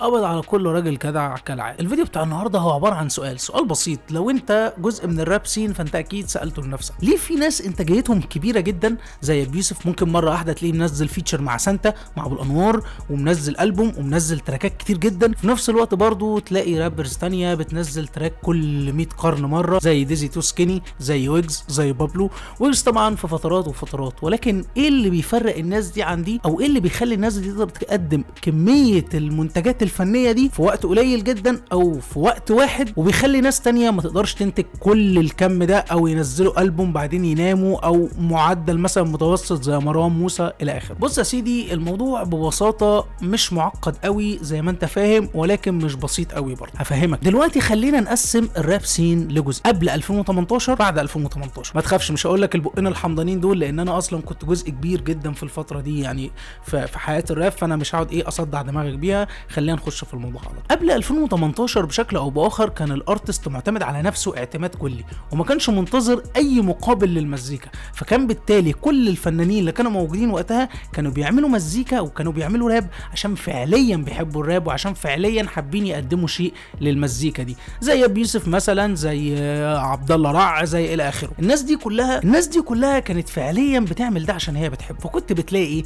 قبض على كل راجل جدع كالعاده. الفيديو بتاع النهارده هو عباره عن سؤال بسيط، لو انت جزء من الراب سين فانت اكيد سالته لنفسك، ليه في ناس انتاجيتهم كبيره جدا زي ابو يوسف ممكن مره واحده تلاقيه منزل فيتشر مع سانتا مع ابو الانوار ومنزل البوم ومنزل تراكات كتير جدا، في نفس الوقت برضو تلاقي رابرز تانية بتنزل تراك كل 100 قرن مره زي ديزي تو سكيني، زي ويجز، زي بابلو. ويجز طبعا في فترات وفترات، ولكن ايه اللي بيفرق الناس دي عن دي، او ايه اللي بيخلي الناس دي تقدر تقدم كميه المنتجات الفنيه دي في وقت قليل جدا او في وقت واحد، وبيخلي ناس تانية ما تقدرش تنتج كل الكم ده او ينزلوا البوم بعدين يناموا، او معدل مثلا متوسط زي مروان موسى الى اخره. بص يا سيدي، الموضوع ببساطه مش معقد قوي زي ما انت فاهم، ولكن مش بسيط قوي برضه. هفهمك دلوقتي. خلينا نقسم الراب سين لجزء قبل 2018 بعد 2018. ما تخافش مش هقول لك البقين الحمضانين دول، لان انا اصلا كنت جزء كبير جدا في الفتره دي يعني في حياه الراب، فانا مش هقعد اصدع دماغك بيها. خلينا نخش في الموضوع على طول. قبل 2018 بشكل او باخر كان الارتست معتمد على نفسه اعتماد كلي، وما كانش منتظر اي مقابل للمزيكا، فكان بالتالي كل الفنانين اللي كانوا موجودين وقتها كانوا بيعملوا مزيكا وكانوا بيعملوا راب عشان فعليا بيحبوا الراب وعشان فعليا حابين يقدموا شيء للمزيكا دي، زي ابو يوسف مثلا، زي عبد الله رع، زي الى اخره. الناس دي كلها كانت فعليا بتعمل ده عشان هي بتحب. فكنت بتلاقي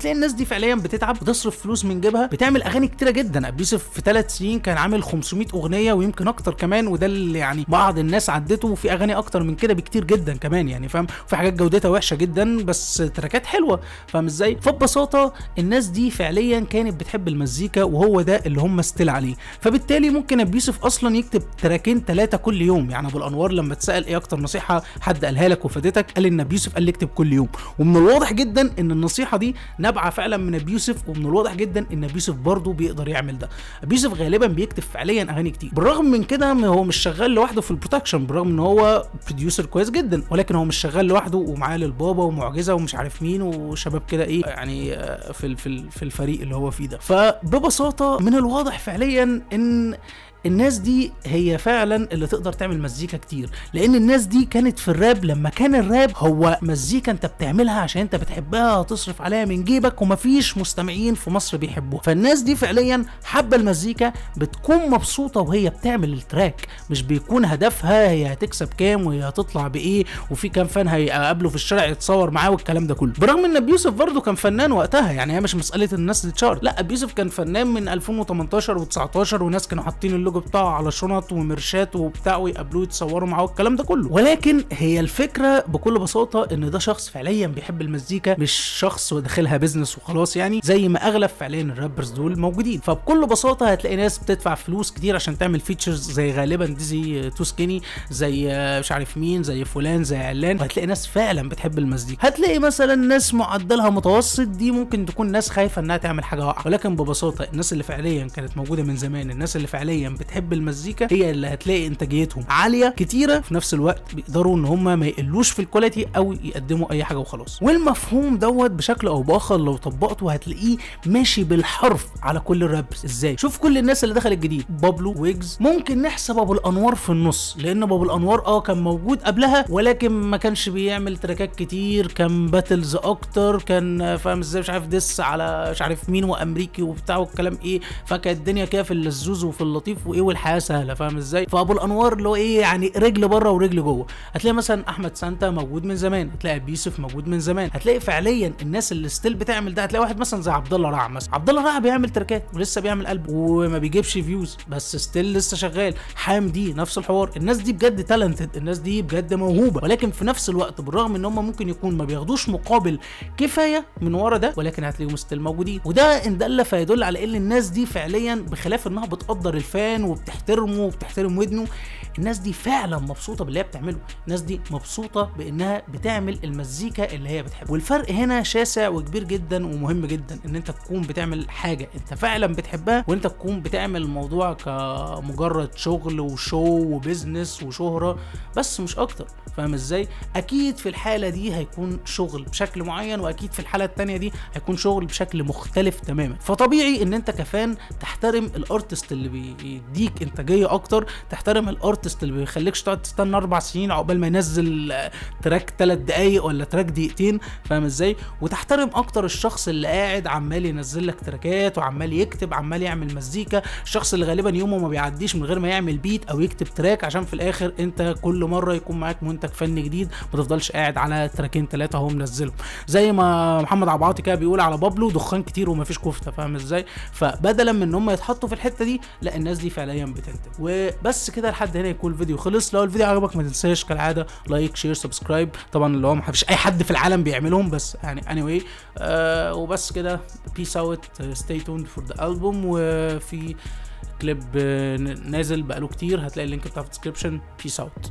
الناس دي فعليا بتتعب، بتصرف فلوس من جيبها، بتعمل اغاني كتيره جدا. ابو يوسف في 3 سنين كان عامل 500 اغنيه ويمكن اكتر كمان، وده اللي يعني بعض الناس عدته، وفي اغاني اكتر من كده بكتير جدا كمان يعني فاهم، في حاجات جودتها وحشه جدا بس تراكات حلوه، فاهم ازاي؟ فببساطه الناس دي فعليا كانت بتحب المزيكا، وهو ده اللي هم ستيل عليه. فبالتالي ممكن ابو يوسف اصلا يكتب تراكين 3 كل يوم. يعني ابو الانوار لما اتسال ايه اكتر نصيحه حد قالها لك وفادتك، قال ان ابو يوسف قال لي اكتب كل يوم. ومن الواضح جدا ان النصيحه دي نابعه فعلا من ابو يوسف، ومن الواضح جدا ان ابو يوسف برضه بيقدر يعمل ده. ابو يوسف غالبا بيكتب فعليا اغاني كتير، بالرغم من كده هو مش شغال لوحده في البرودكشن، بالرغم ان هو بروديوسر كويس جدا، ولكن هو مش شغال لوحده، ومعاه للبابا ومعجزه ومش عارف مين وشباب كده يعني في الفريق اللي هو فيه ده. فببساطه من الواضح فعليا ان الناس دي هي فعلا اللي تقدر تعمل مزيكا كتير، لان الناس دي كانت في الراب لما كان الراب هو مزيكا انت بتعملها عشان انت بتحبها وتصرف عليها من جيبك، ومفيش مستمعين في مصر بيحبوها. فالناس دي فعليا حابه المزيكا، بتكون مبسوطه وهي بتعمل التراك، مش بيكون هدفها هي هتكسب كام وهي هتطلع بايه وفي كام فان هيقابله في الشارع يتصور معاه والكلام ده كله. برغم ان ابو يوسف برضه كان فنان وقتها، يعني هي مش مساله الناس اللي تشارت، لا ابو يوسف كان فنان من 2018 و19، وناس كانوا حاطين اللوجو بتاعه على شنط ومرشات وبتاع ويقابلوه يتصوروا معاه الكلام ده كله. ولكن هي الفكره بكل بساطه ان ده شخص فعليا بيحب المزيكا، مش شخص داخلها بزنس وخلاص، يعني زي ما اغلب فعليا الرابرز دول موجودين. فبكل بساطه هتلاقي ناس بتدفع فلوس كتير عشان تعمل فيتشرز، زي غالبا ديزي تو سكيني، زي مش عارف مين، زي فلان، زي علان. وهتلاقي ناس فعلا بتحب المزيكا. هتلاقي مثلا ناس معدلها متوسط، دي ممكن تكون ناس خايفه انها تعمل حاجه واقعه، ولكن ببساطه الناس اللي فعليا كانت موجوده من زمان، الناس اللي فعليا بتحب المزيكا، هي اللي هتلاقي انتاجيتهم عاليه كتيره، في نفس الوقت بيقدروا ان هم ما يقلوش في الكواليتي او يقدموا اي حاجه وخلاص. والمفهوم دوت بشكل او باخر لو طبقته هتلاقيه ماشي بالحرف على كل الرابرز. ازاي؟ شوف كل الناس اللي دخلت جديد، بابلو، ويجز، ممكن نحسب ابو الانوار في النص، لان ابو الانوار كان موجود قبلها ولكن ما كانش بيعمل تراكات كتير، كان باتلز اكتر، كان فاهم ازاي مش عارف دس على مش عارف مين وامريكي وبتاع والكلام فكانت الدنيا كده في اللزوز وفي اللطيف والحياه سهله، فاهم ازاي؟ فابو الانوار اللي هو يعني رجل بره ورجل جوه. هتلاقي مثلا احمد سانتا موجود من زمان، هتلاقي ابو يوسف موجود من زمان، هتلاقي فعليا الناس اللي ستيل بتعمل ده. هتلاقي واحد مثلا زي عبد الله رع مثلا، عبد الله رع بيعمل تراكات ولسه بيعمل قلب وما بيجيبش فيوز بس ستيل لسه شغال. حامدي نفس الحوار. الناس دي بجد تالنتد، الناس دي بجد موهوبه، ولكن في نفس الوقت بالرغم ان هم ممكن يكون ما بياخدوش مقابل كفايه من ورا ده، ولكن هتلاقيهم ستيل موجودين. وده ان دل فيدل على ان الناس دي فعليا بخلاف انها بتقدر الفان وبتحترمه وبتحترم ودنه، الناس دي فعلا مبسوطه باللي هي بتعمله، الناس دي مبسوطه بانها بتعمل المزيكا اللي هي بتحبها. والفرق هنا شاسع وكبير جدا ومهم جدا، ان انت تكون بتعمل حاجه انت فعلا بتحبها، وانت تكون بتعمل الموضوع كمجرد شغل وشو وبزنس وشهره بس مش اكتر، فاهم ازاي؟ اكيد في الحاله دي هيكون شغل بشكل معين، واكيد في الحاله الثانيه دي هيكون شغل بشكل مختلف تماما. فطبيعي ان انت كفان تحترم الارتست اللي بيديك انتاجيه اكتر، تحترم الارتست الارتست اللي بيخليكش تقعد تستنى 4 سنين عقبال ما ينزل تراك 3 دقايق ولا تراك دقيقتين، فاهم ازاي؟ وتحترم اكتر الشخص اللي قاعد عمال ينزل لك تراكات وعمال يكتب، عمال يعمل مزيكا، الشخص اللي غالبا يومه ما بيعديش من غير ما يعمل بيت او يكتب تراك، عشان في الاخر انت كل مره يكون معاك منتج فني جديد، ما تفضلش قاعد على تراكين 3 هو منزلهم. زي ما محمد عبعاطي كده بيقول على بابلو دخان كتير ومفيش كفته، فاهم ازاي؟ فبدلا من ان هم يتحطوا في الحته دي، لا الناس دي فعليا بتنتج. وبس كده لحد هنا يكون الفيديو خلص. لو الفيديو عجبك ما تنساش كالعاده لايك شير سبسكرايب، طبعا اللي هو ما فيش اي حد في العالم بيعملهم بس يعني anyway. وبس كده peace out, stay tuned for the album. وفي كليب نازل بقاله كتير، هتلاقي اللينك بتاعه في الديسكربشن. peace out.